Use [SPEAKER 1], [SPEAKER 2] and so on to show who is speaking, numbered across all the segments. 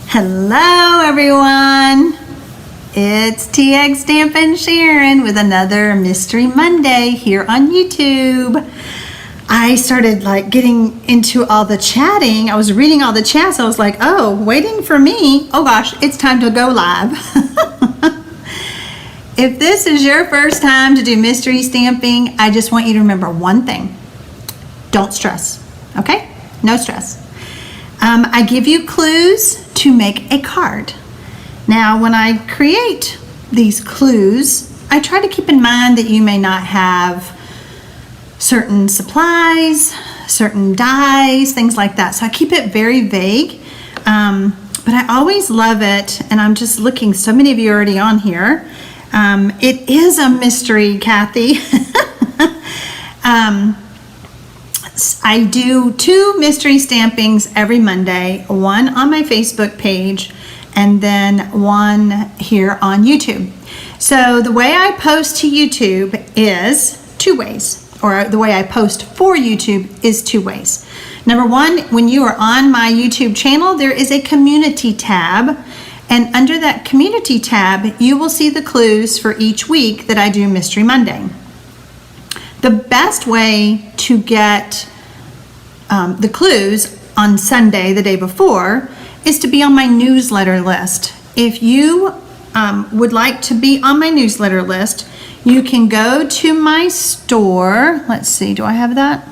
[SPEAKER 1] Hello everyone, it's TxStampin Sharon with another Mystery Monday here on YouTube. I started getting into all the chatting. I was reading all the chats. I was like, oh, waiting for me. Oh gosh, it's time to go live. If this is your first time to do mystery stamping, I just want you to remember one thing. Don't stress, okay? No stress. I give you clues to make a card. Now, when I create these clues, I try to keep in mind that you may not have certain supplies, certain dies, things like that. So I keep it very vague, but I always love it. And I'm just looking, so many of you are already on here. It is a mystery, Kathy. I do 2 mystery stampings every Monday, one on my Facebook page and then one here on YouTube. So the way I post to YouTube is 2 ways, or the way I post for YouTube is 2 ways. Number one, when you are on my YouTube channel, there is a community tab, and under that community tab, you will see the clues for each week that I do Mystery Monday. The best way to get the clues on Sunday, the day before, is to be on my newsletter list. If you would like to be on my newsletter list, you can go to my store. Let's see, do I have that?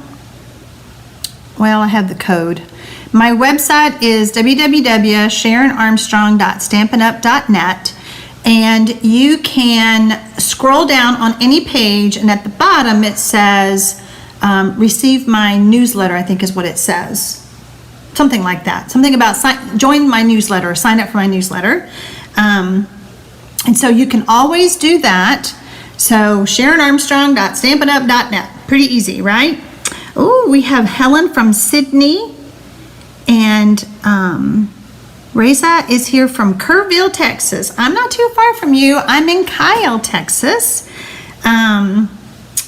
[SPEAKER 1] Well, I have the code. My website is www.sharonarmstrong.stampinup.net, and you can scroll down on any page, and at the bottom it says receive my newsletter, I think is what it says. Something like that. Something about join my newsletter, sign up for my newsletter. And so you can always do that. So SharonArmstrong.stampinup.net. Pretty easy, right? Oh, we have Helen from Sydney, and Reza is here from Kerrville, Texas. I'm not too far from you. I'm in Kyle, Texas.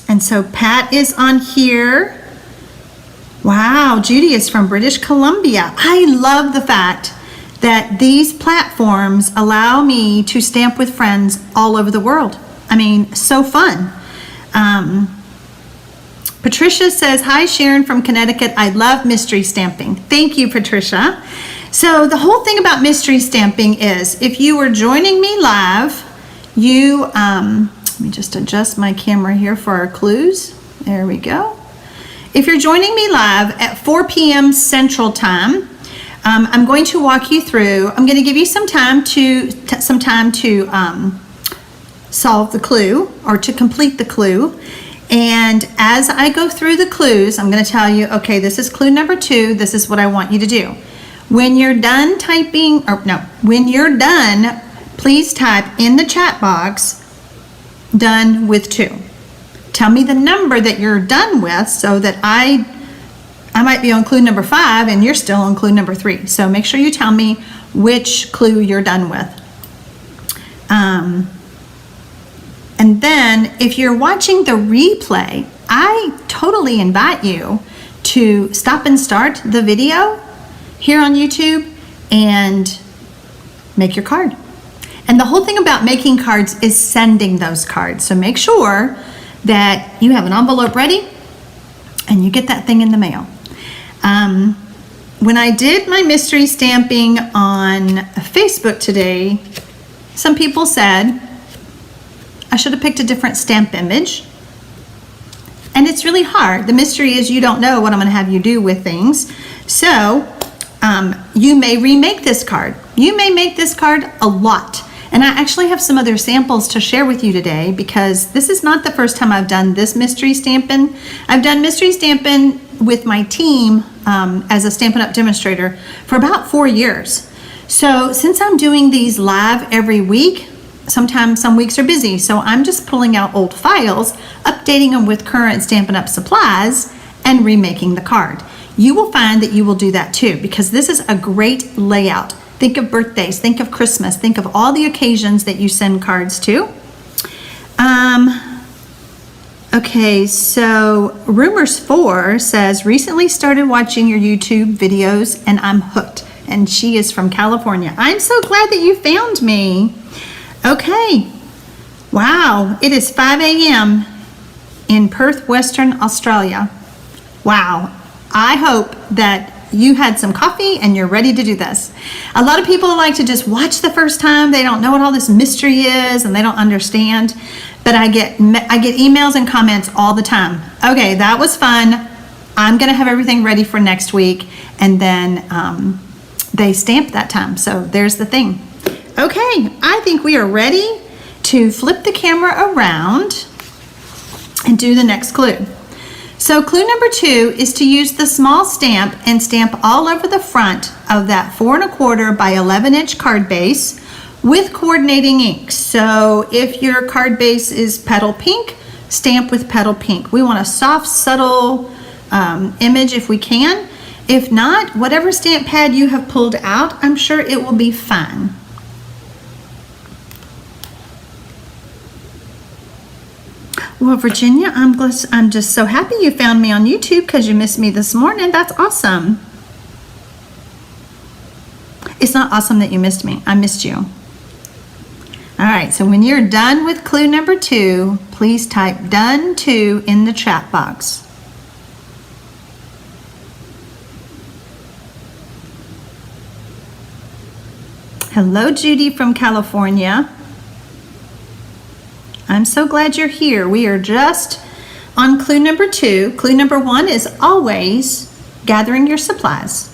[SPEAKER 1] And so Pat is on here. Wow, Judy is from British Columbia. I love the fact that these platforms allow me to stamp with friends all over the world. I mean, so fun. Patricia says, hi Sharon from Connecticut. I love mystery stamping. Thank you, Patricia. So the whole thing about mystery stamping is, if you were joining me live, you, let me just adjust my camera here for our clues. There we go. If you're joining me live at 4 p.m. Central Time, I'm going to walk you through. I'm going to give you some time to solve the clue, or to complete the clue. And as I go through the clues, I'm going to tell you, okay, this is clue number 2. This is what I want you to do. When you're done typing, when you're done, please type in the chat box, done with 2. Tell me the number that you're done with, so that I might be on clue number 5 and you're still on clue number 3. So make sure you tell me which clue you're done with. And then if you're watching the replay, I totally invite you to stop and start the video here on YouTube and make your card. And the whole thing about making cards is sending those cards. So make sure that you have an envelope ready and you get that thing in the mail. When I did my mystery stamping on Facebook today, some people said I should have picked a different stamp image. And it's really hard. The mystery is you don't know what I'm going to have you do with things. So you may remake this card. You may make this card a lot. And I actually have some other samples to share with you today, because this is not the first time I've done this mystery stamping. I've done mystery stamping with my team as a Stampin' Up! Demonstrator for about 4 years. So since I'm doing these live every week, sometimes some weeks are busy, so I'm just pulling out old files, updating them with current Stampin' Up! Supplies, and remaking the card. You will find that you will do that too, because this is a great layout. Think of birthdays, think of Christmas, think of all the occasions that you send cards to. Okay, so Rumors4 says, recently started watching your YouTube videos and I'm hooked. and she is from California. I'm so glad that you found me. Okay. Wow, it is 5 a.m. in Perth, Western Australia. Wow. I hope that you had some coffee and you're ready to do this. A lot of people like to just watch the first time. They don't know what all this mystery is and they don't understand. But I get emails and comments all the time. Okay, that was fun. I'm gonna have everything ready for next week, and then they stamp that time. So there's the thing. Okay, I think we are ready to flip the camera around and do the next clue. So clue number 2 is to use the small stamp and stamp all over the front of that 4 1/4 by 11-inch card base with coordinating ink. So if your card base is petal pink, stamp with petal pink. We want a soft, subtle image if we can. If not, whatever stamp pad you have pulled out, I'm sure it will be fine. Well, Virginia, I'm just so happy you found me on YouTube because you missed me this morning. That's awesome. It's not awesome that you missed me. I missed you. All right, so when you're done with clue number 2, please type done 2 in the chat box. Hello, Judy from California. I'm so glad you're here. We are just on clue number 2. Clue number 1 is always gathering your supplies.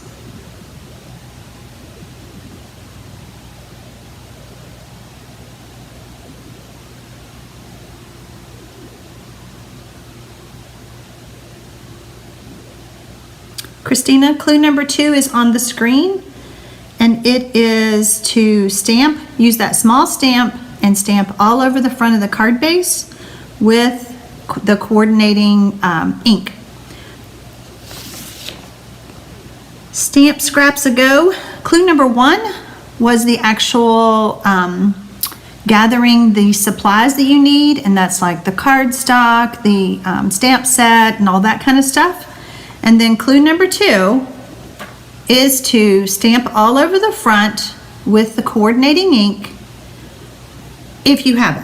[SPEAKER 1] Christina, clue number 2 is on the screen, and it is to stamp, use that small stamp and stamp all over the front of the card base with the coordinating ink. Stamp scraps a go. Clue number 1 was the actual gathering the supplies that you need, and that's like the cardstock, the stamp set, and all that kind of stuff. And then clue number 2 is to stamp all over the front with the coordinating ink if you have it.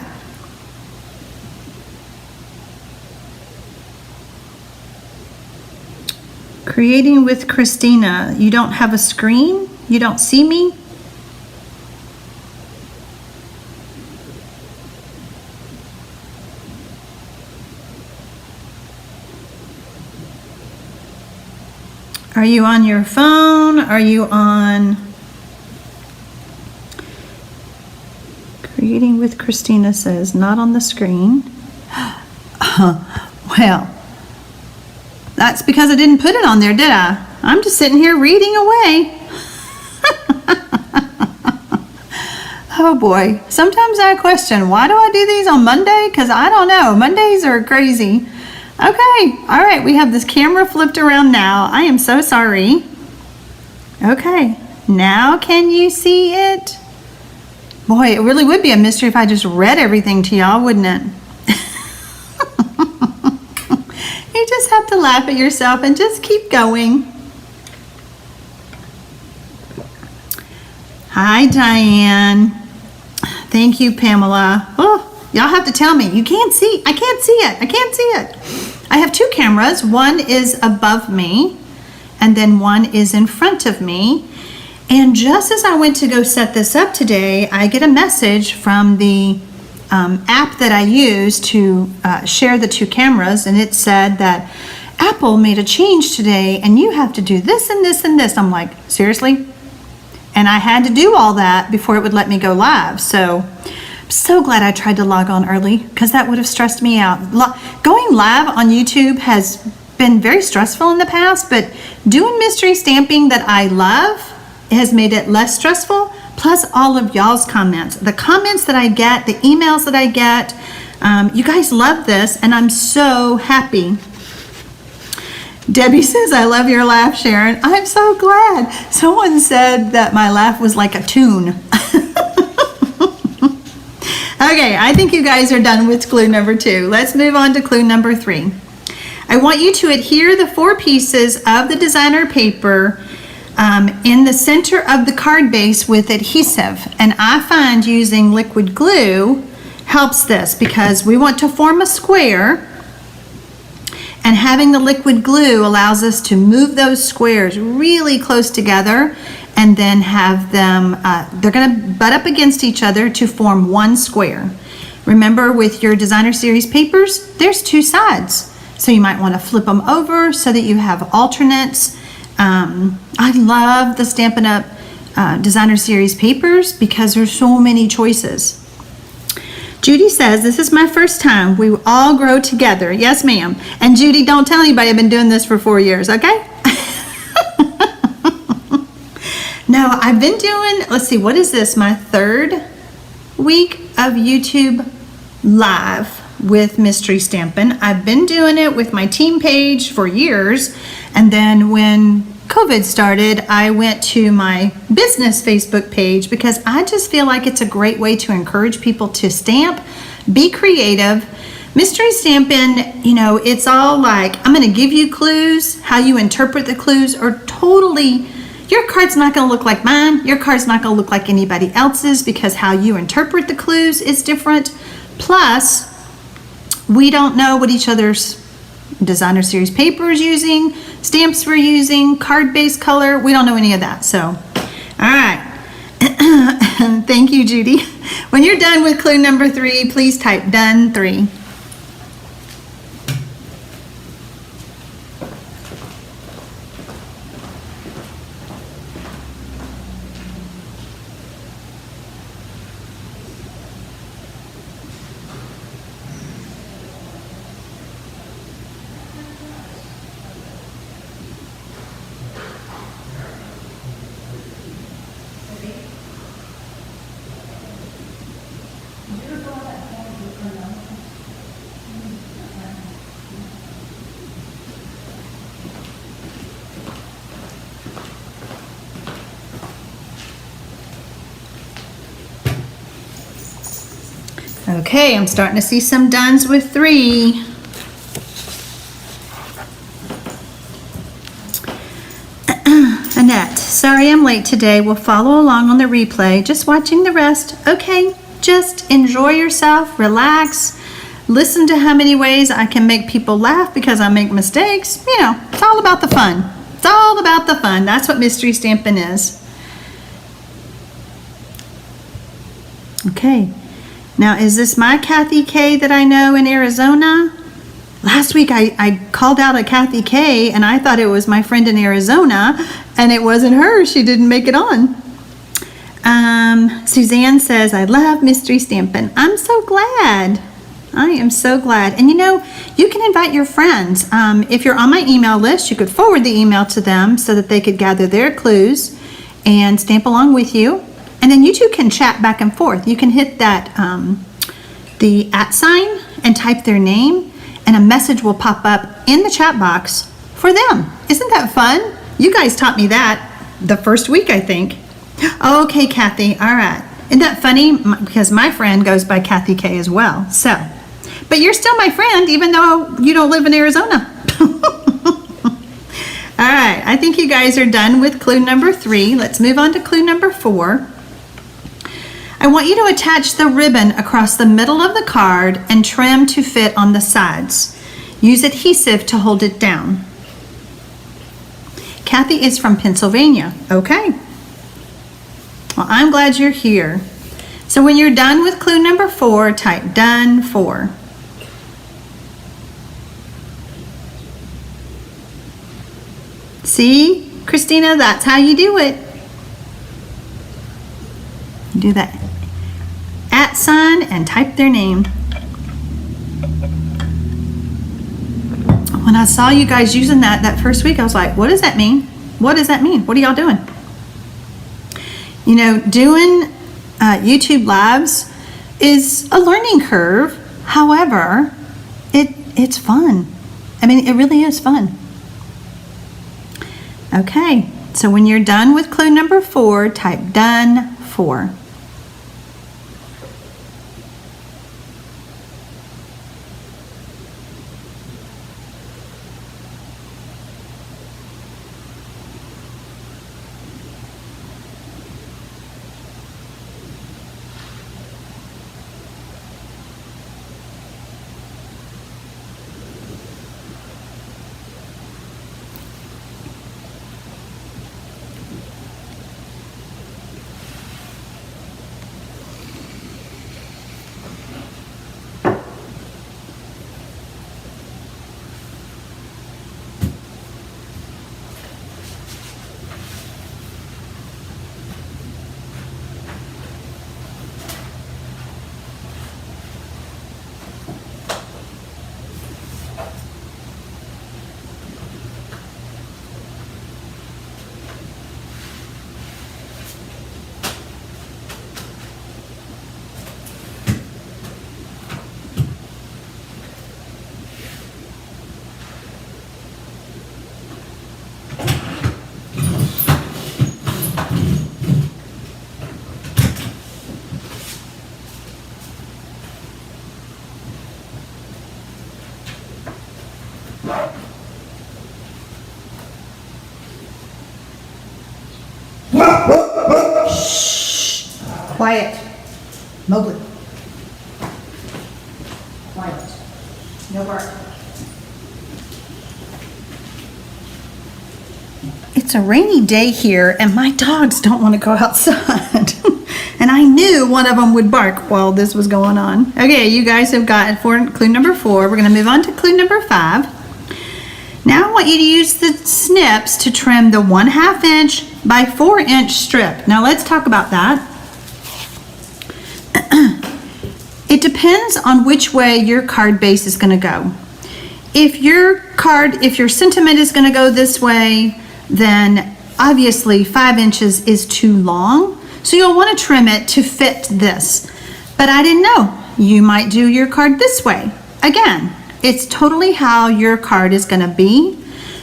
[SPEAKER 1] Creating with Christina. You don't have a screen? You don't see me? Are you on your phone? Are you on? Creating with Christina says not on the screen. Well, that's because I didn't put it on there, did I? I'm just sitting here reading away. Oh boy, sometimes I question, why do I do these on Monday? Because I don't know, Mondays are crazy. Okay, all right, we have this camera flipped around now. I am so sorry. Okay, now can you see it? Boy, it really would be a mystery if I just read everything to y'all, wouldn't it? You just have to laugh at yourself and just keep going. Hi, Diane. Thank you, Pamela. Oh, y'all have to tell me. You can't see. I can't see it. I can't see it. I have 2 cameras. One is above me, and then one is in front of me. And just as I went to go set this up today, I get a message from the app that I use to share the 2 cameras, and it said that Apple made a change today and you have to do this and this and this. I'm like, seriously? And I had to do all that before it would let me go live. So I'm so glad I tried to log on early because that would have stressed me out. Going live on YouTube has been very stressful in the past, but doing mystery stamping that I love has made it less stressful, plus all of y'all's comments. The comments that I get, the emails that I get, you guys love this, and I'm so happy. Debbie says, I love your laugh, Sharon. I'm so glad. Someone said that my laugh was like a tune. Okay, I think you guys are done with clue number 2. Let's move on to clue number 3. I want you to adhere the 4 pieces of the designer paper in the center of the card base with adhesive. And I find using liquid glue helps this because we want to form a square, and having the liquid glue allows us to move those squares really close together and then have them, they're gonna butt up against each other to form one square. Remember, with your designer series papers, there's two sides. So you might want to flip them over so that you have alternates. I love the Stampin' Up! Designer series papers because there's so many choices. Judy says, this is my first time. We all grow together. Yes, ma'am. And Judy, don't tell anybody I've been doing this for 4 years, okay? No, I've been doing, let's see, what is this? My 3rd week of YouTube Live with Mystery Stampin'. I've been doing it with my team page for years, and then when COVID started, I went to my business Facebook page because I just feel like it's a great way to encourage people to stamp, be creative. Mystery Stampin', you know, it's all like, I'm going to give you clues. How you interpret the clues are totally, your card's not going to look like mine. Your card's not going to look like anybody else's because how you interpret the clues is different. Plus, we don't know what each other's designer series paper is using, stamps we're using, card base color. We don't know any of that. So, all right. Thank you, Judy. When you're done with clue number 3, please type done 3. Okay, I'm starting to see some dones with 3. Annette, sorry I'm late today. We'll follow along on the replay. Just watching the rest. Okay, just enjoy yourself, relax, listen to how many ways I can make people laugh because I make mistakes. You know, it's all about the fun. It's all about the fun. That's what Mystery Stampin' is. Okay. Now, is this my Kathy K that I know in Arizona? Last week I called out a Kathy K and I thought it was my friend in Arizona, and it wasn't her. She didn't make it on. Suzanne says, I love Mystery Stampin'. I'm so glad. I am so glad. And you know, you can invite your friends. If you're on my email list, you could forward the email to them so that they could gather their clues and stamp along with you. And then you two can chat back and forth. You can hit that, the @ sign and type their name, and a message will pop up in the chat box for them. Isn't that fun? You guys taught me that the first week, I think. Okay, Kathy, all right. Isn't that funny? Because my friend goes by Kathy K as well. So, but you're still my friend, even though you don't live in Arizona. All right, I think you guys are done with clue number 3. Let's move on to clue number 4. I want you to attach the ribbon across the middle of the card and trim to fit on the sides. Use adhesive to hold it down. Kathy is from Pennsylvania. Okay. Well, I'm glad you're here. So when you're done with clue number 4, type done 4. See, Christina, that's how you do it. You do that @ sign and type their name. When I saw you guys using that first week, I was like, what does that mean? What does that mean? What are y'all doing? You know, doing YouTube Lives is a learning curve. However, it's fun. I mean, it really is fun. Okay, so when you're done with clue number 4, type done 4. Quiet. Mowgli. Quiet. No bark. It's a rainy day here and my dogs don't want to go outside. And I knew one of them would bark while this was going on. Okay, you guys have got for clue number 4. We're going to move on to clue number 5. Now I want you to use the snips to trim the 1/2 inch by 4 inch strip. Now let's talk about that. It depends on which way your card base is going to go. If your sentiment is going to go this way, then obviously 5 inches is too long. So you'll want to trim it to fit this. But I didn't know. You might do your card this way. Again, it's totally how your card is going to be.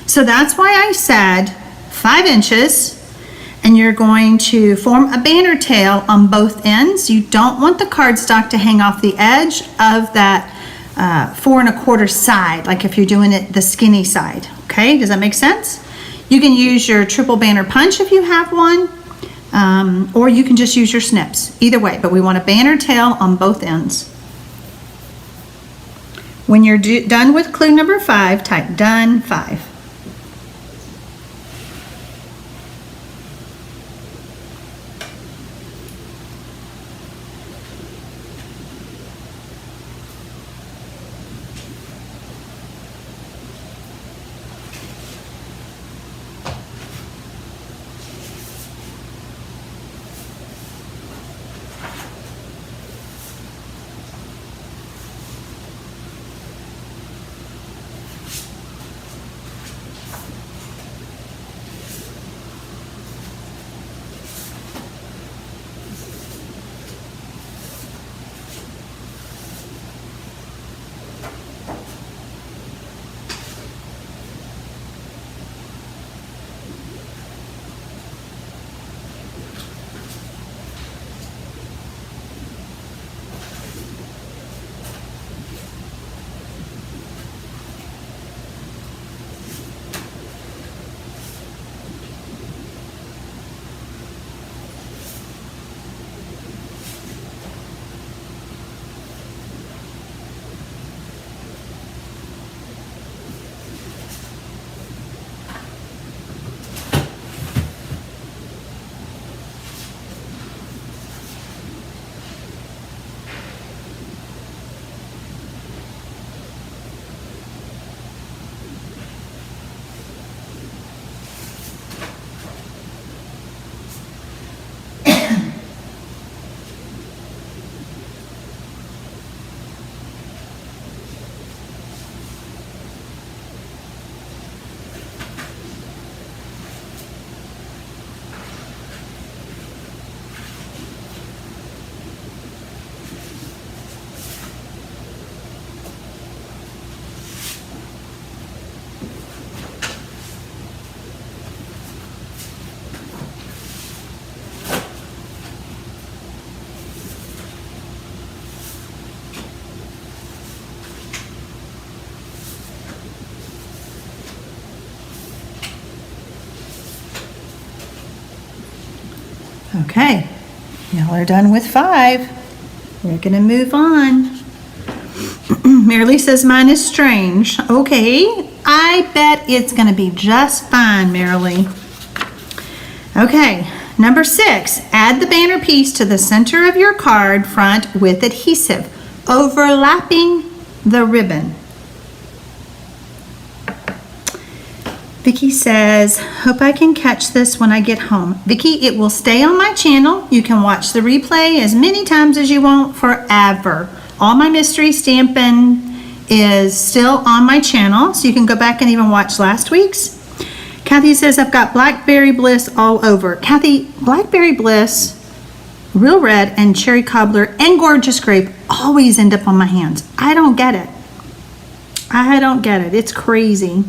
[SPEAKER 1] So that's why I said 5 inches. And you're going to form a banner tail on both ends. You don't want the cardstock to hang off the edge of that 4 1/4 side, like if you're doing it the skinny side. Okay, does that make sense? You can use your triple banner punch if you have one, or you can just use your snips. Either way, but we want a banner tail on both ends. When you're done with clue number 5, type done 5. Okay, y'all are done with 5. We're gonna move on. Marilee says mine is strange. Okay, I bet it's gonna be just fine, Marilee. Okay, number 6, add the banner piece to the center of your card front with adhesive, overlapping the ribbon. Vicky says, hope I can catch this when I get home. Vicky, it will stay on my channel. You can watch the replay as many times as you want forever. All my mystery stamping is still on my channel, so you can go back and even watch last week's. Kathy says, I've got Blackberry Bliss all over. Kathy, Blackberry Bliss, Real Red, and Cherry Cobbler, and Gorgeous Grape always end up on my hands. I don't get it. I don't get it. It's crazy.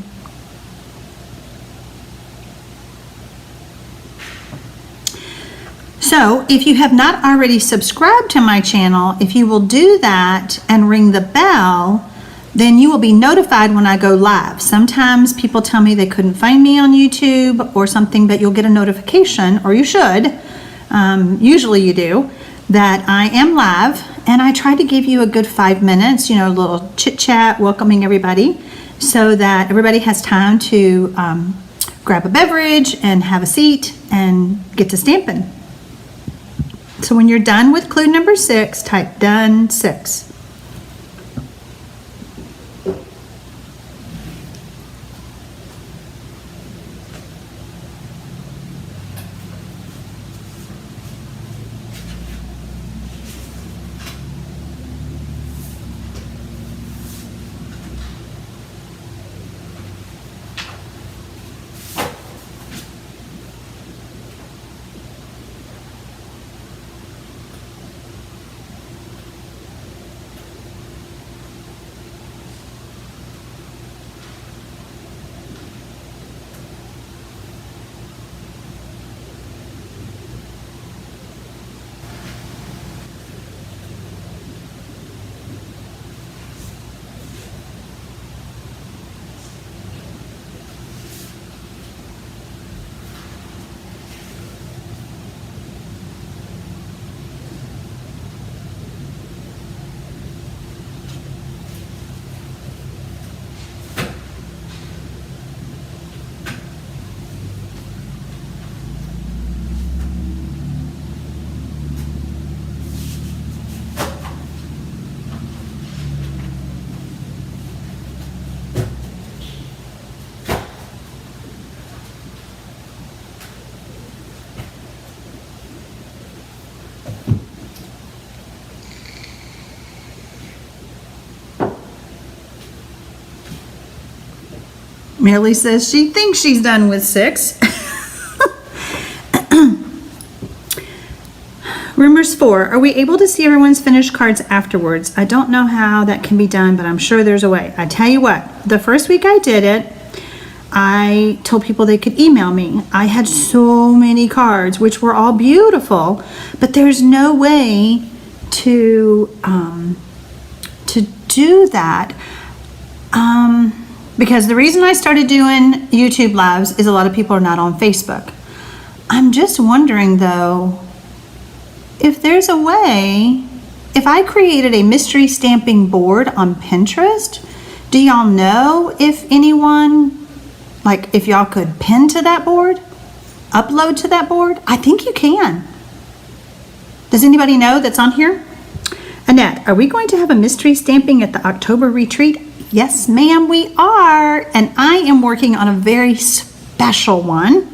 [SPEAKER 1] So if you have not already subscribed to my channel, if you will do that and ring the bell, then you will be notified when I go live. Sometimes people tell me they couldn't find me on YouTube or something, but you'll get a notification, or you should. Usually you do, that I am live, and I try to give you a good 5 minutes, you know, a little chit chat, welcoming everybody, so that everybody has time to grab a beverage and have a seat and get to stamping. So when you're done with clue number 6, type done 6. Millie says she thinks she's done with 6. Rumors 4. Are we able to see everyone's finished cards afterwards? I don't know how that can be done, but I'm sure there's a way. I tell you what, the first week I did it, I told people they could email me. I had so many cards, which were all beautiful, but there's no way to do that. Because the reason I started doing YouTube lives is a lot of people are not on Facebook. I'm just wondering though, if there's a way, if I created a mystery stamping board on Pinterest, do y'all know if anyone, like if y'all could pin to that board, upload to that board? I think you can. Does anybody know that's on here? Annette, are we going to have a mystery stamping at the October retreat? Yes, ma'am, we are, and I am working on a very special one.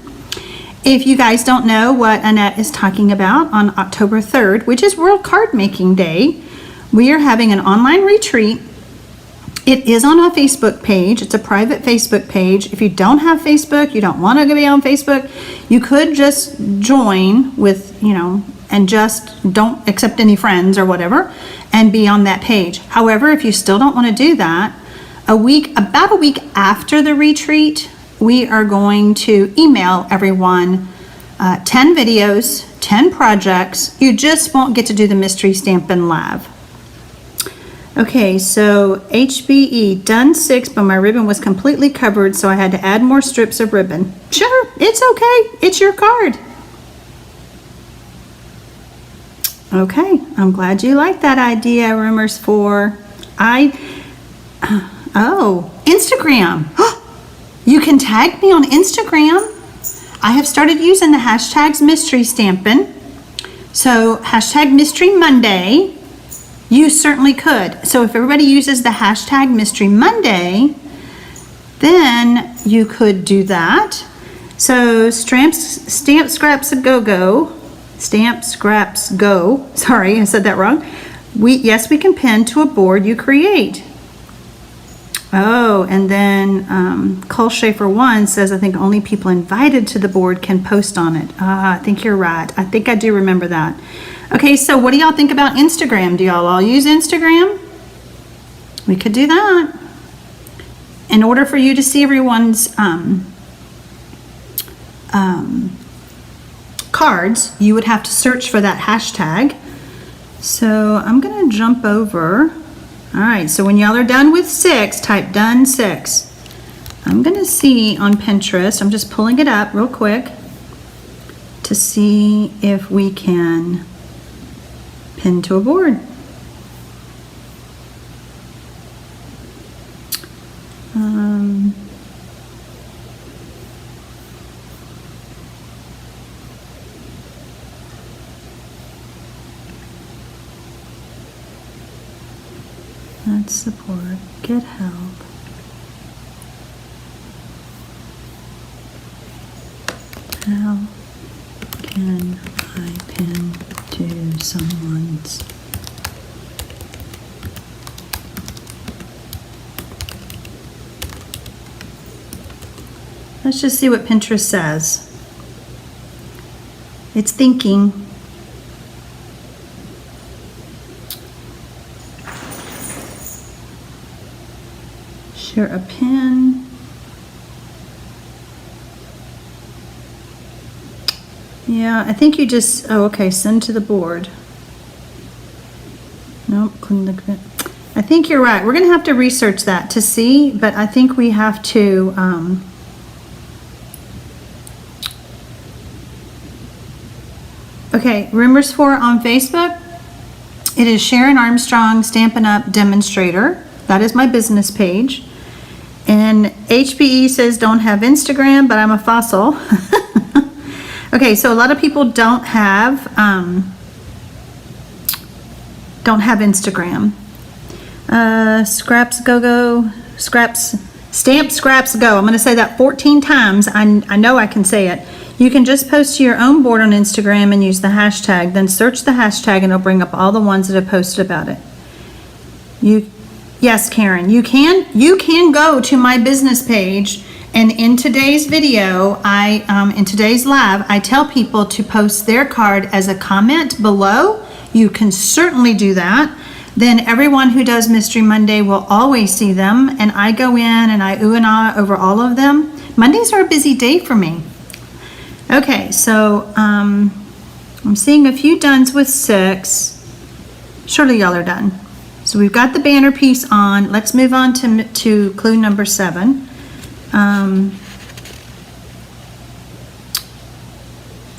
[SPEAKER 1] If you guys don't know what Annette is talking about, on October 3rd, which is World Card Making Day, we are having an online retreat. It is on a Facebook page. It's a private Facebook page. If you don't have Facebook, you don't want to be on Facebook, you could just join with, you know, and just don't accept any friends or whatever and be on that page. However, if you still don't want to do that, about a week after the retreat, we are going to email everyone 10 videos, 10 projects. You just won't get to do the mystery stamping live. Okay, so HBE, done 6, but my ribbon was completely covered, so I had to add more strips of ribbon. Sure, it's okay. It's your card. Okay, I'm glad you like that idea, Rumors 4. Oh, Instagram. You can tag me on Instagram. I have started using the hashtags mystery stamping. So hashtag mystery Monday, you certainly could. So if everybody uses the hashtag mystery Monday, then you could do that. So Stamp Scraps Go. Stamp Scraps Go. Sorry, I said that wrong. Yes, we can pin to a board you create. Oh, and then Cole Schaefer 1 says, I think only people invited to the board can post on it. I think you're right. I think I do remember that. Okay, so what do y'all think about Instagram? Do y'all all use Instagram? We could do that. In order for you to see everyone's cards, you would have to search for that hashtag. So I'm going to jump over. All right, so when y'all are done with 6, type done 6. I'm going to see on Pinterest, I'm just pulling it up real quick to see if we can pinned to a board. Let's support, get help. How can I pin to someone's? Let's just see what Pinterest says. It's thinking. Share a pin. Yeah, I think you just, oh, okay, send to the board. Nope, clean the grid. I think you're right. We're going to have to research that to see, but I think we have to, okay, Rumors for on Facebook. It is Sharon Armstrong Stampin' Up! Demonstrator. That is my business page. And HBE says don't have Instagram, but I'm a fossil. Okay, so a lot of people don't have Instagram. Stamp Scraps Go. I'm going to say that 14 times. I know I can say it. You can just post to your own board on Instagram and use the hashtag. Then search the hashtag and it'll bring up all the ones that have posted about it. Yes, Karen, you can go to my business page, and in today's video, in today's live, I tell people to post their card as a comment below. You can certainly do that. Then everyone who does Mystery Monday will always see them, and I go in and I ooh and ah over all of them. Mondays are a busy day for me. Okay, so I'm seeing a few dones with 6. Surely y'all are done. So we've got the banner piece on. Let's move on to clue number 7.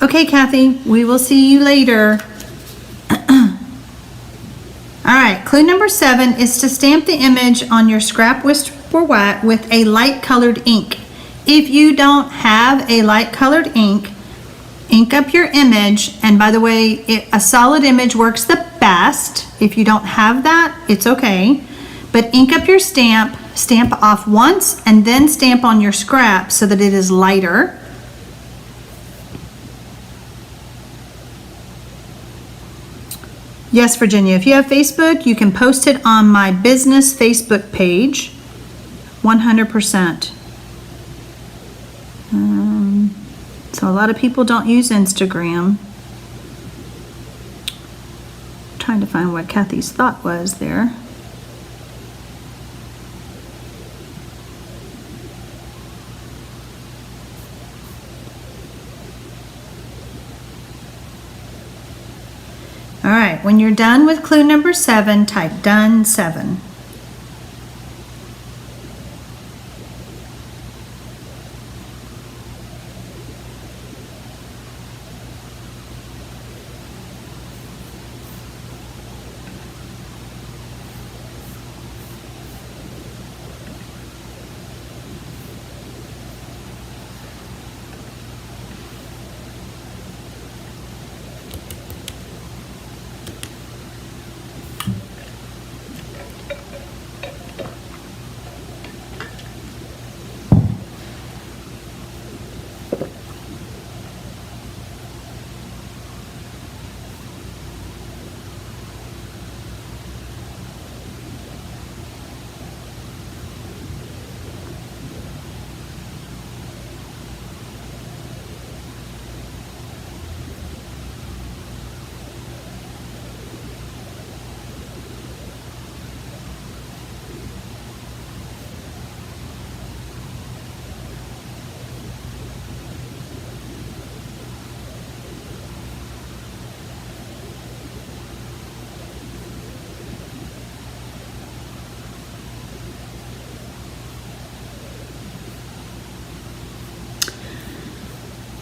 [SPEAKER 1] Okay, Kathy, we will see you later. All right, clue number 7 is to stamp the image on your scrap whisper white with a light colored ink. If you don't have a light colored ink, ink up your image. And by the way, a solid image works the best. If you don't have that, it's okay. But ink up your stamp, stamp off once, and then stamp on your scrap so that it is lighter. Yes, Virginia, if you have Facebook, you can post it on my business Facebook page, 100%. So a lot of people don't use Instagram. I'm trying to find what Kathy's thought was there. All right, when you're done with clue number 7, type done 7.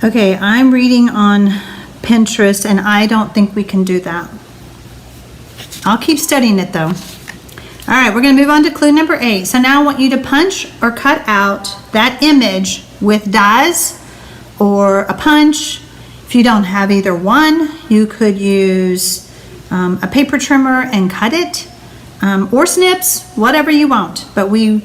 [SPEAKER 1] Okay, I'm reading on Pinterest and I don't think we can do that. I'll keep studying it though. All right, we're going to move on to clue number 8. So now I want you to punch or cut out that image with dies or a punch. If you don't have either one, you could use a paper trimmer and cut it, or snips, whatever you want. But we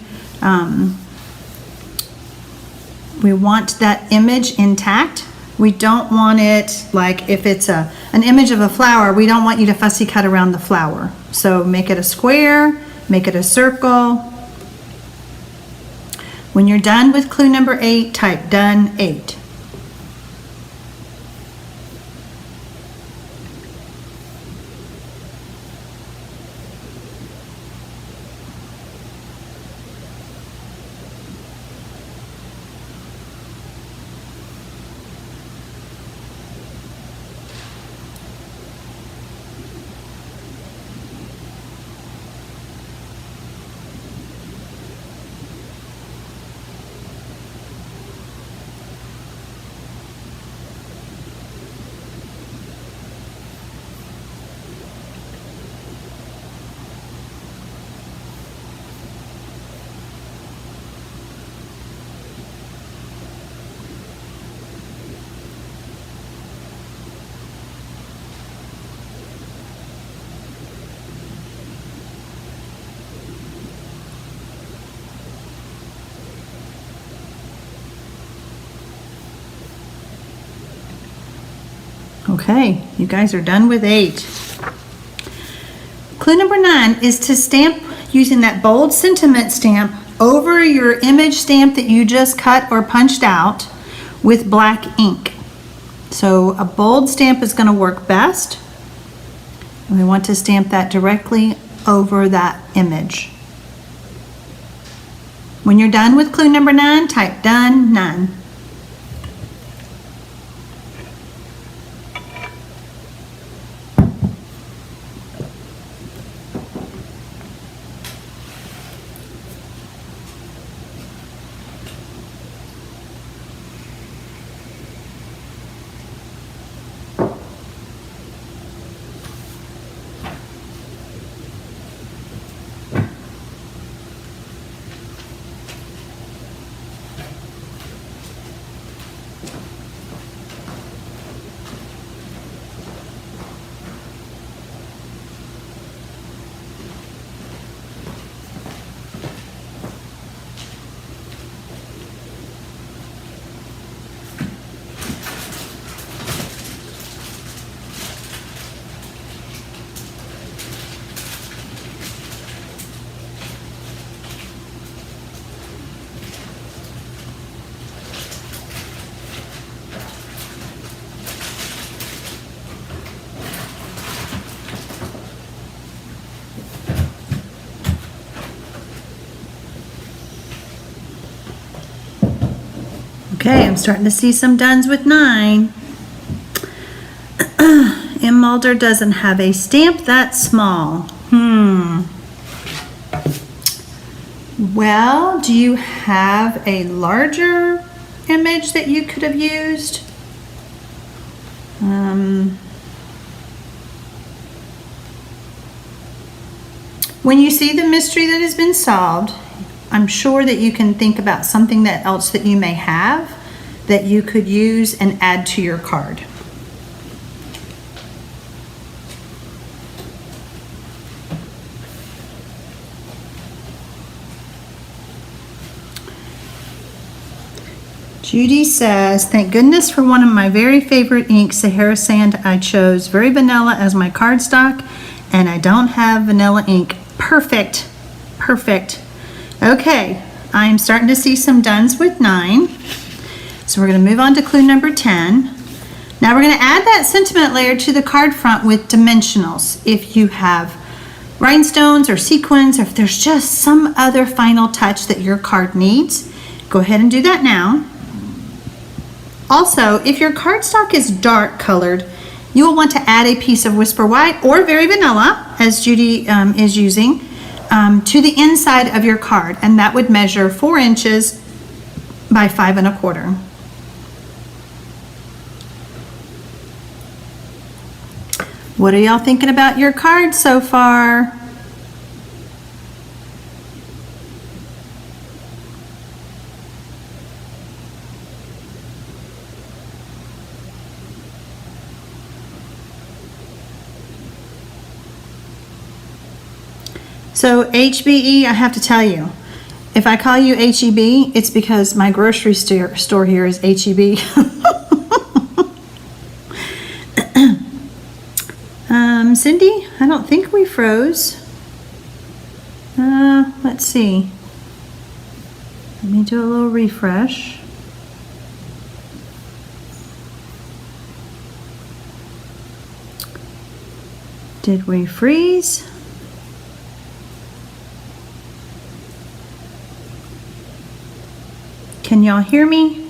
[SPEAKER 1] want that image intact. We don't want it, like if it's an image of a flower, we don't want you to fussy cut around the flower. So make it a square, make it a circle. When you're done with clue number 8, type done 8. Okay, you guys are done with 8. Clue number 9 is to stamp using that bold sentiment stamp over your image stamp that you just cut or punched out with black ink. So a bold stamp is going to work best. And we want to stamp that directly over that image. When you're done with clue number 9, type done 9. Okay, I'm starting to see some dones with 9. M. Mulder doesn't have a stamp that small. Well, do you have a larger image that you could have used? When you see the mystery that has been solved, I'm sure that you can think about something else that you may have that you could use and add to your card. Judy says, thank goodness for one of my very favorite inks, Sahara Sand. I chose very vanilla as my cardstock, and I don't have vanilla ink. Perfect, perfect. Okay, I'm starting to see some dones with 9. So we're going to move on to clue number 10. Now we're going to add that sentiment layer to the card front with dimensionals. If you have rhinestones or sequins, or if there's just some other final touch that your card needs, go ahead and do that now. Also, if your cardstock is dark colored, you will want to add a piece of Whisper White or Very Vanilla, as Judy is using, to the inside of your card, and that would measure 4 inches by 5 1/4. What are y'all thinking about your card so far? So HBE, I have to tell you, if I call you HEB, it's because my grocery store here is HEB. Cindy, I don't think we froze. Let's see. Let me do a little refresh. Did we freeze? Can y'all hear me?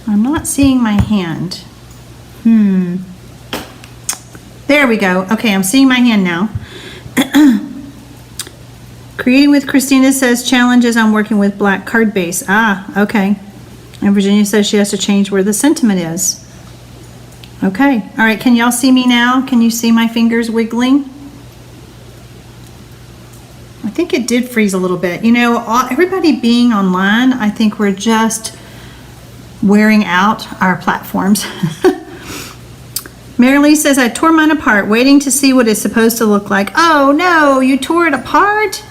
[SPEAKER 1] I'm not seeing my hand. There we go. Okay, I'm seeing my hand now. Creating with Christina says challenges on working with black card base. Ah, okay. And Virginia says she has to change where the sentiment is. Okay. All right, can y'all see me now? Can you see my fingers wiggling? I think it did freeze a little bit. You know, everybody being online, I think we're just wearing out our platforms. Mary Lee says, I tore mine apart, waiting to see what it's supposed to look like. Oh no, you tore it apart?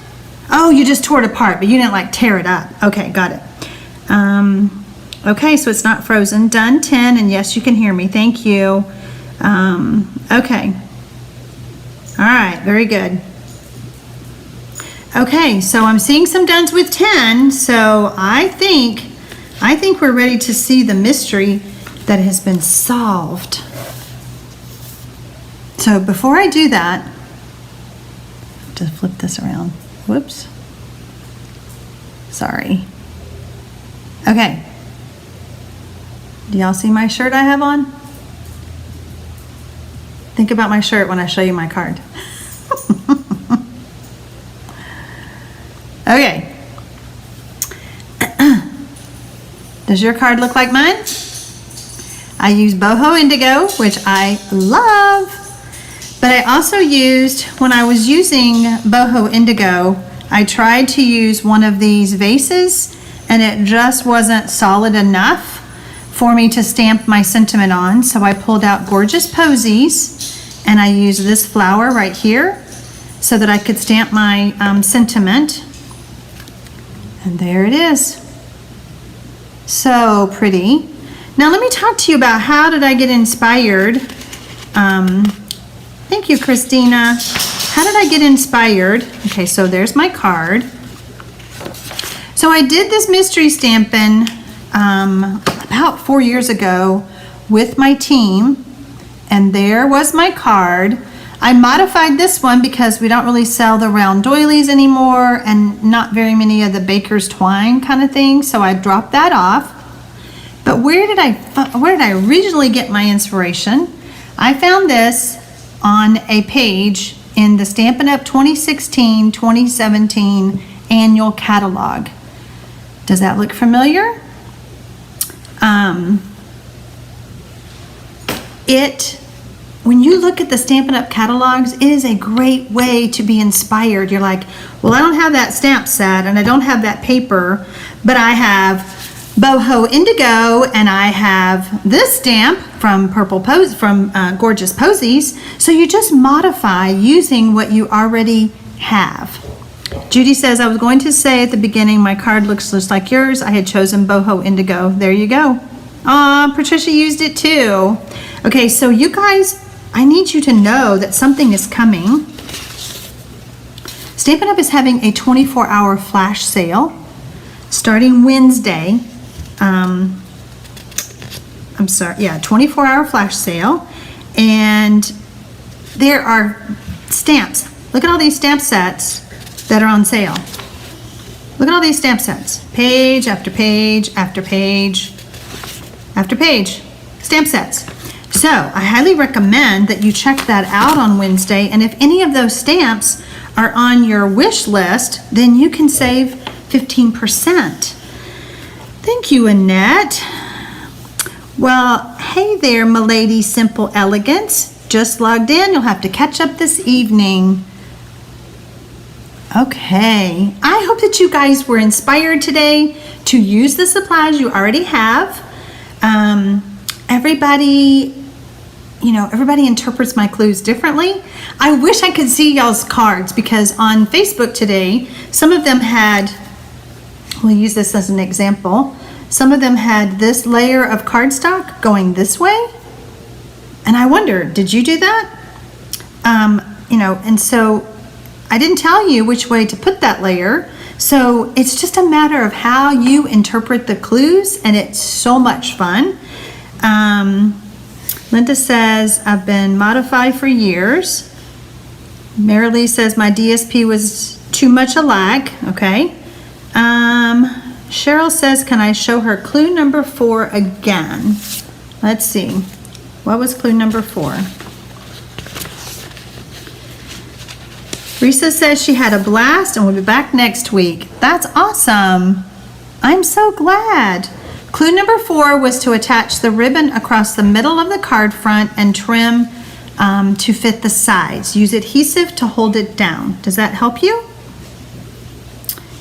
[SPEAKER 1] Oh, you just tore it apart, but you didn't like tear it up. Okay, got it. Okay, so it's not frozen. Done 10, and yes, you can hear me. Thank you. Okay. All right, very good. Okay, so I'm seeing some dones with 10, so I think we're ready to see the mystery that has been solved. So before I do that, just flip this around. Whoops. Sorry. Okay. Do y'all see my shirt I have on? Think about my shirt when I show you my card. Okay. Does your card look like mine? I use boho indigo, which I love. But I also used, when I was using boho indigo, I tried to use one of these vases and it just wasn't solid enough for me to stamp my sentiment on. So I pulled out Gorgeous Posies and I used this flower right here so that I could stamp my sentiment. And there it is. So pretty. Now let me talk to you about how did I get inspired. Thank you, Christina. How did I get inspired? Okay, so there's my card. So I did this mystery stamping about 4 years ago with my team, and there was my card. I modified this one because we don't really sell the round doilies anymore and not very many of the baker's twine kind of thing, so I dropped that off. But where did I originally get my inspiration? I found this on a page in the Stampin' Up! 2016-2017 annual catalog. Does that look familiar? When you look at the Stampin' Up! Catalogs, it is a great way to be inspired. You're like, well, I don't have that stamp set and I don't have that paper, but I have boho indigo and I have this stamp from Gorgeous Posies. So you just modify using what you already have. Judy says, I was going to say at the beginning, my card looks just like yours. I had chosen boho indigo. There you go. Aw, Patricia used it too. Okay, so you guys, I need you to know that something is coming. Stampin' Up! Is having a 24-hour flash sale starting Wednesday. 24-hour flash sale. And there are stamps. Look at all these stamp sets that are on sale. Look at all these stamp sets. Page after page after page after page. Stamp sets. So I highly recommend that you check that out on Wednesday, and if any of those stamps are on your wish list, then you can save 15%. Thank you, Annette. Well, Hey there, m'lady Simple Elegance. Just logged in. You'll have to catch up this evening. Okay, I hope that you guys were inspired today to use the supplies you already have. Everybody interprets my clues differently. I wish I could see y'all's cards, because on Facebook today, some of them had, we'll use this as an example, some of them had this layer of cardstock going this way. And I wonder, did you do that? And so I didn't tell you which way to put that layer. So it's just a matter of how you interpret the clues, and it's so much fun. Linda says, I've been modified for years. Marilee says, my DSP was too much alike. Okay. Cheryl says, can I show her clue number 4 again? Let's see. What was clue number 4? Risa says she had a blast and will be back next week. That's awesome. I'm so glad. Clue number 4 was to attach the ribbon across the middle of the card front and trim to fit the sides. Use adhesive to hold it down. Does that help you?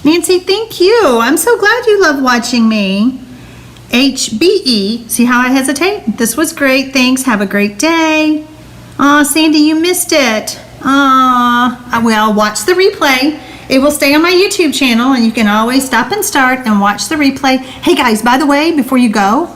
[SPEAKER 1] Nancy, thank you. I'm so glad you love watching me. HBE, see how I hesitate? This was great. Thanks. Have a great day. Aw, Sandy, you missed it. Well, watch the replay. It will stay on my YouTube channel, and you can always stop and start and watch the replay. Hey guys, by the way, before you go,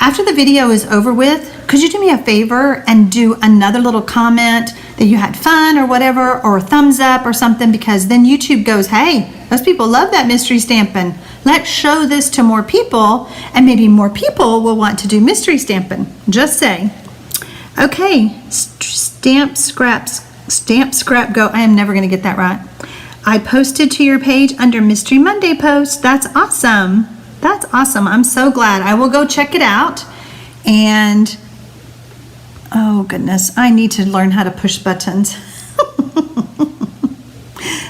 [SPEAKER 1] after the video is over with, could you do me a favor and do another little comment that you had fun or whatever, or a thumbs up or something, because then YouTube goes, hey, those people love that mystery stamping. Let's show this to more people, and maybe more people will want to do mystery stamping. Just say. Okay, Stamp Scrap Go. I am never going to get that right. I posted to your page under Mystery Monday post. That's awesome. That's awesome. I'm so glad. I will go check it out. And oh goodness, I need to learn how to push buttons.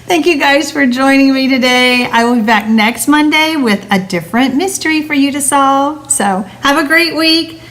[SPEAKER 1] Thank you guys for joining me today. I will be back next Monday with a different mystery for you to solve. So have a great week.